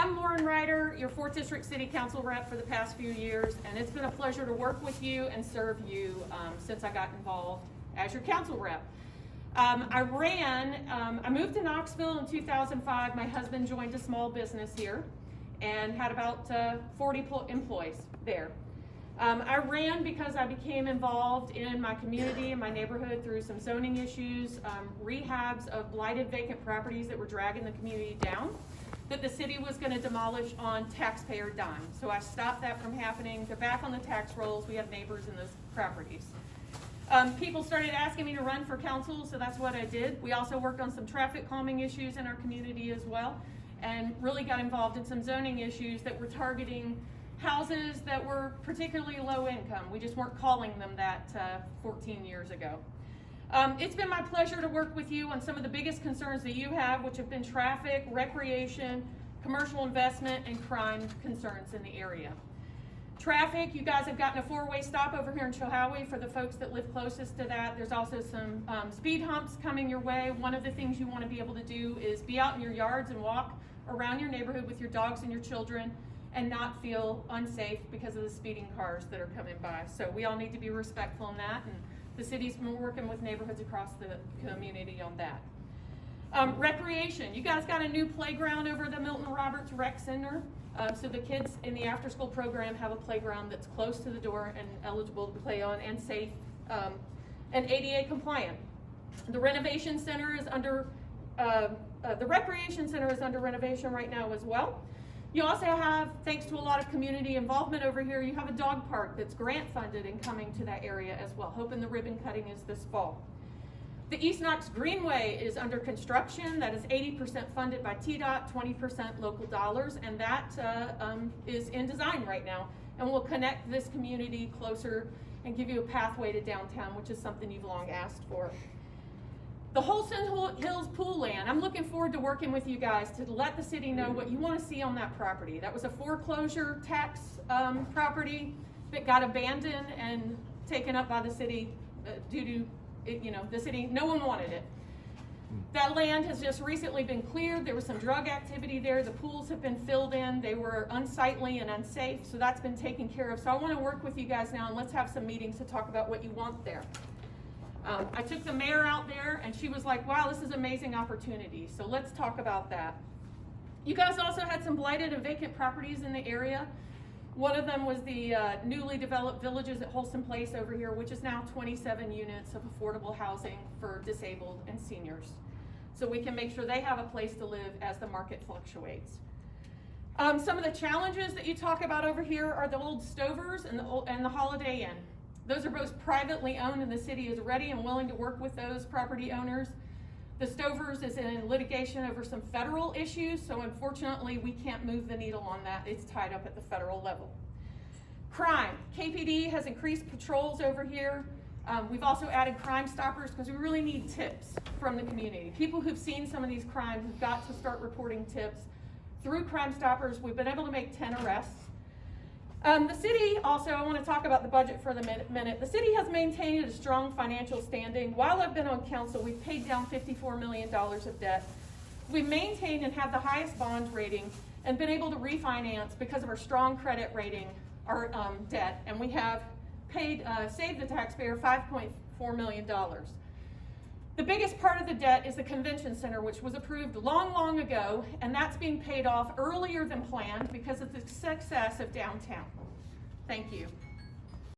I'm Lauren Ryder, your 4th District City Council rep for the past few years, and it's been a pleasure to work with you and serve you since I got involved as your council rep. I moved to Knoxville in 2005. My husband joined a small business here and had about 40 employees there. I ran because I became involved in my community and my neighborhood through some zoning issues, rehabs of blighted vacant properties that were dragging the community down, that the city was going to demolish on taxpayer dime. So I stopped that from happening. They're back on the tax rolls. We have neighbors in those properties. People started asking me to run for council, so that's what I did. We also worked on some traffic calming issues in our community as well, and really got involved in some zoning issues that were targeting houses that were particularly low income. We just weren't calling them that 14 years ago. It's been my pleasure to work with you on some of the biggest concerns that you have, which have been traffic, recreation, commercial investment, and crime concerns in the area. Traffic, you guys have gotten a 4-way stop over here in Chilhowie for the folks that live closest to that. There's also some speed humps coming your way. One of the things you want to be able to do is be out in your yards and walk around your neighborhood with your dogs and your children and not feel unsafe because of the speeding cars that are coming by. So we all need to be respectful in that, and the city's been working with neighborhoods across the community on that. Recreation, you guys got a new playground over the Milton Roberts Rec Center. So the kids in the after-school program have a playground that's close to the door and eligible to play on and safe and ADA compliant. The renovation center is under, the recreation center is under renovation right now as well. You also have, thanks to a lot of community involvement over here, you have a dog park that's grant funded and coming to that area as well. Hoping the ribbon cutting is this fall. The East Knox Greenway is under construction. That is 80% funded by TDOT, 20% local dollars, and that is in design right now. And will connect this community closer and give you a pathway to downtown, which is something you've long asked for. The Holston Hills pool land, I'm looking forward to working with you guys to let the city know what you want to see on that property. That was a foreclosure tax property that got abandoned and taken up by the city due to the city, no one wanted it. That land has just recently been cleared. There was some drug activity there. The pools have been filled in. They were unsightly and unsafe, so that's been taken care of. So I want to work with you guys now, and let's have some meetings to talk about what you want there. I took the mayor out there, and she was like, wow, this is an amazing opportunity. So let's talk about that. You guys also had some blighted and vacant properties in the area. One of them was the newly developed Villages at Holston Place over here, which is now 27 units of affordable housing for disabled and seniors. So we can make sure they have a place to live as the market fluctuates. Some of the challenges that you talk about over here are the old Stovers and the Holiday Inn. Those are both privately owned, and the city is ready and willing to work with those property owners. The Stovers is in litigation over some federal issues, so unfortunately we can't move the needle on that. It's tied up at the federal level. Crime. KPD has increased patrols over here. We've also added Crime Stoppers because we really need tips from the community. People who've seen some of these crimes have got to start reporting tips. Through Crime Stoppers, we've been able to make 10 arrests. The city also, I want to talk about the budget for the minute. The city has maintained a strong financial standing. While I've been on council, we've paid down $54 million of debt. We've maintained and have the highest bond rating and been able to refinance because of our strong credit rating, our debt, and we have saved the taxpayer $5.4 million. The biggest part of the debt is the convention center, which was approved long, long ago, and that's being paid off earlier than planned because of the success of downtown. Thank you.